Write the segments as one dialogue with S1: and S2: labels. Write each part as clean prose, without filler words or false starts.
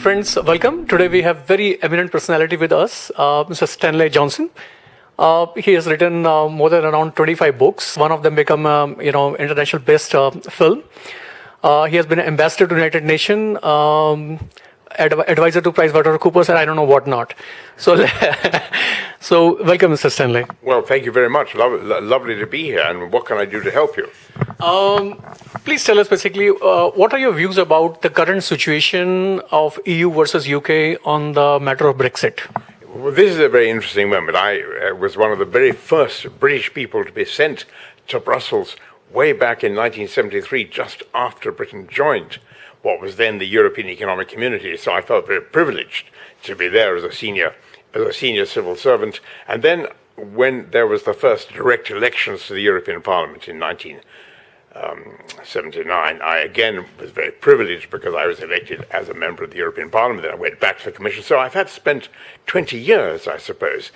S1: Friends, welcome. Today we have very eminent personality with us, Mr. Stanley Johnson. He has written more than around 25 books. One of them become, international best film. He has been an ambassador to United Nations, advisor to PricewaterhouseCoopers, and I don't know what not. So, so welcome, Mr. Stanley.
S2: Well, thank you very much. Lovely to be here. And what can I do to help you?
S1: Please tell us basically what are your views about the current situation of EU versus UK on the matter of Brexit?
S2: Well, this is a very interesting moment. I was one of the very first British people to be sent to Brussels way back in 1973, just after Britain joined what was then the European Economic Community. So I felt very privileged to be there as a senior civil servant. And then when there was the first direct elections to the European Parliament in 1979, I again was very privileged because I was elected as a member of the European Parliament. Then I went back to the Commission. So I've had spent 20 years, I suppose,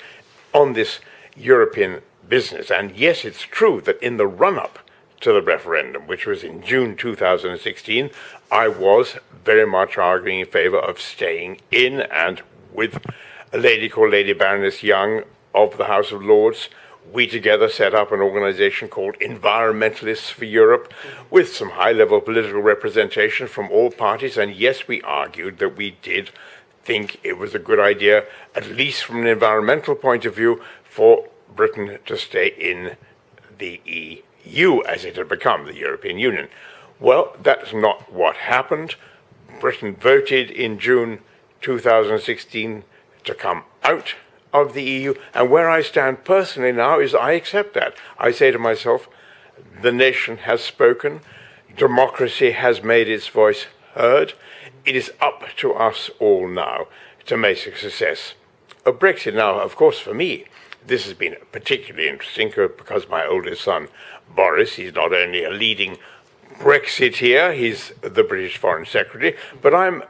S2: on this European business. And yes, it's true that in the run-up to the referendum, which was in June 2016, I was very much arguing in favor of staying in, and with a lady called Lady Baroness Young of the House of Lords, we together set up an organization called Environmentalists for Europe with some high-level political representation from all parties. And yes, we argued that we did think it was a good idea, at least from an environmental point of view, for Britain to stay in the EU as it had become, the European Union. Well, that's not what happened. Britain voted in June 2016 to come out of the EU, and where I stand personally now is I accept that. I say to myself, the nation has spoken, democracy has made its voice heard. It is up to us all now to make a success of Brexit. Now, of course, for me, this has been particularly interesting because my oldest son, Boris, he's not only a leading Brexiteer, he's the British Foreign Secretary, but I'm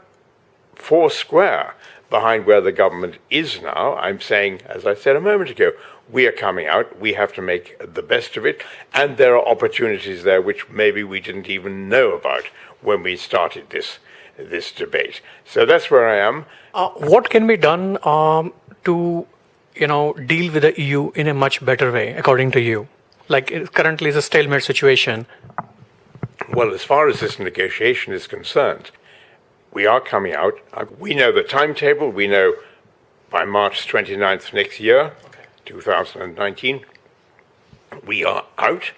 S2: four square behind where the government is now. I'm saying, as I said a moment ago, we are coming out, we have to make the best of it, and there are opportunities there which maybe we didn't even know about when we started this debate. So that's where I am.
S1: What can be done to deal with the EU in a much better way, according to you? Like it currently is a stalemate situation.
S2: Well, as far as this negotiation is concerned, we are coming out. We know the timetable. We know by March 29th next year, 2019, we are out.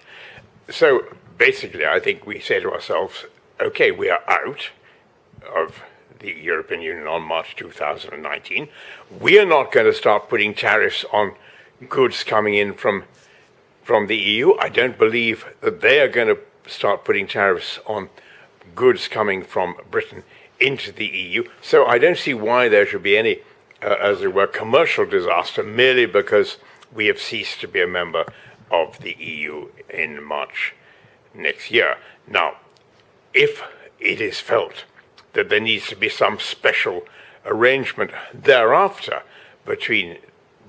S2: So basically, I think we say to ourselves, okay, we are out of the European Union on March 2019. We are not going to start putting tariffs on goods coming in from the EU. I don't believe that they are going to start putting tariffs on goods coming from Britain into the EU. So I don't see why there should be any, as it were, commercial disaster merely because we have ceased to be a member of the EU in March next year. Now, if it is felt that there needs to be some special arrangement thereafter between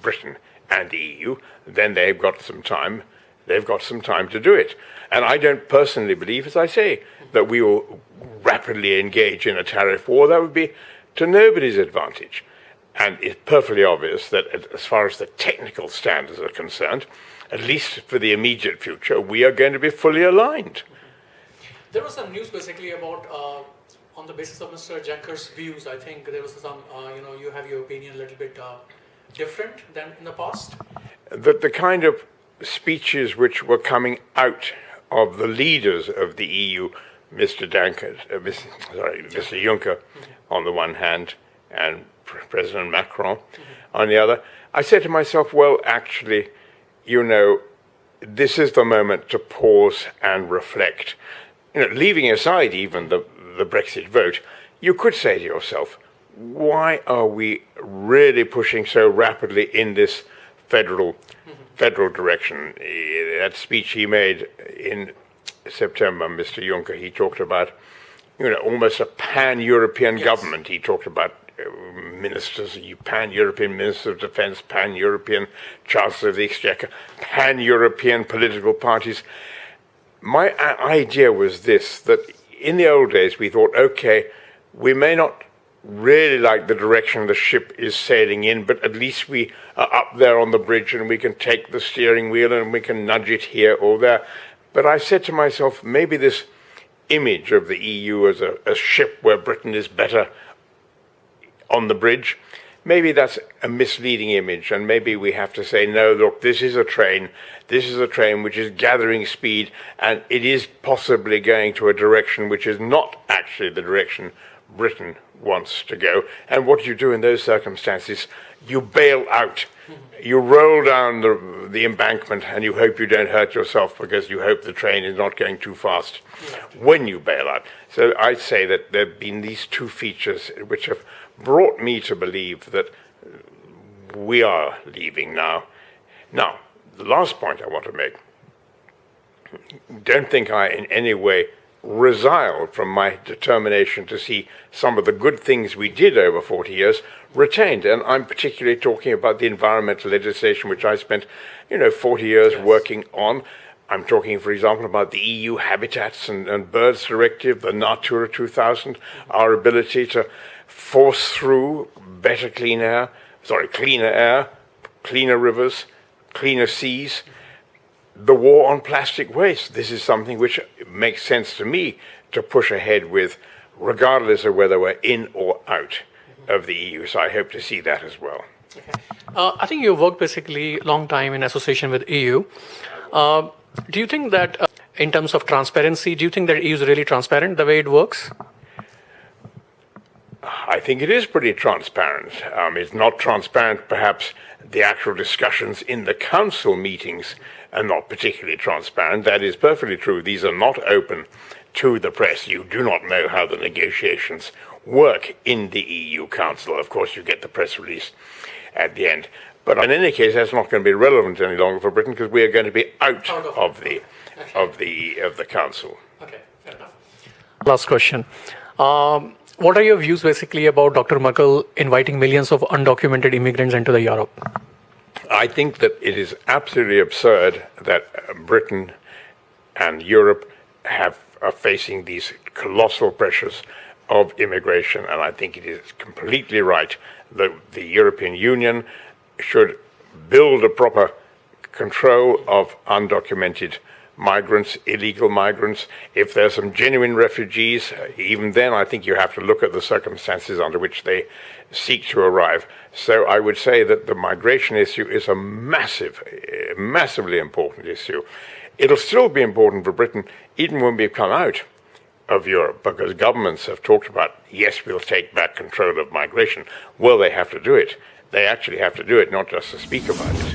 S2: Britain and the EU, then they've got some time. They've got some time to do it. And I don't personally believe, as I say, that we will rapidly engage in a tariff war. That would be to nobody's advantage. And it's perfectly obvious that as far as the technical standards are concerned, at least for the immediate future, we are going to be fully aligned.
S1: There was some news basically about, on the basis of Mr. Juncker's views, I think there was some, you have your opinion a little bit different than in the past.
S2: That the kind of speeches which were coming out of the leaders of the EU, Mr. Juncker on the one hand, and President Macron on the other, I said to myself, well, actually, this is the moment to pause and reflect. Leaving aside even the Brexit vote, you could say to yourself, why are we really pushing so rapidly in this federal direction? That speech he made in September, Mr. Juncker, he talked about, almost a pan-European government. He talked about ministers, pan-European minister of defense, pan-European chancellor of the exchequer, pan-European political parties. My idea was this, that in the old days we thought, okay, we may not really like the direction the ship is sailing in, but at least we are up there on the bridge and we can take the steering wheel and we can nudge it here or there. But I said to myself, maybe this image of the EU as a ship where Britain is better on the bridge, maybe that's a misleading image, and maybe we have to say, no, look, this is a train which is gathering speed, and it is possibly going to a direction which is not actually the direction Britain wants to go. And what you do in those circumstances, you bail out. You roll down the embankment and you hope you don't hurt yourself because you hope the train is not going too fast when you bail out. So I'd say that there have been these two features which have brought me to believe that we are leaving now. Now, the last point I want to make, don't think I in any way resile from my determination to see some of the good things we did over 40 years retained. And I'm particularly talking about the environmental legislation, which I spent, 40 years working on. I'm talking, for example, about the EU Habitats and Birds Directive, the Natura 2000, our ability to force through cleaner air, cleaner rivers, cleaner seas. The war on plastic waste. This is something which makes sense to me to push ahead with, regardless of whether we're in or out of the EU. So I hope to see that as well.
S1: Okay. I think you worked basically a long time in association with EU. Do you think that in terms of transparency, do you think that EU is really transparent the way it works?
S2: I think it is pretty transparent. It's not transparent, perhaps, the actual discussions in the council meetings are not particularly transparent. That is perfectly true. These are not open to the press. You do not know how the negotiations work in the EU Council. Of course, you get the press release at the end. But in any case, that's not going to be relevant any longer for Britain because we are going to be out of the Council.
S1: Okay, fair enough. Last question. What are your views basically about Dr. Merkel inviting millions of undocumented immigrants into Europe?
S2: I think that it is absolutely absurd that Britain and Europe are facing these colossal pressures of immigration, and I think it is completely right that the European Union should build a proper control of undocumented migrants, illegal migrants. If there's some genuine refugees, even then I think you have to look at the circumstances under which they seek to arrive. So I would say that the migration issue is a massively important issue. It'll still be important for Britain even when we come out of Europe, because governments have talked about, yes, we'll take back control of migration. Well, they have to do it. They actually have to do it, not just to speak about it.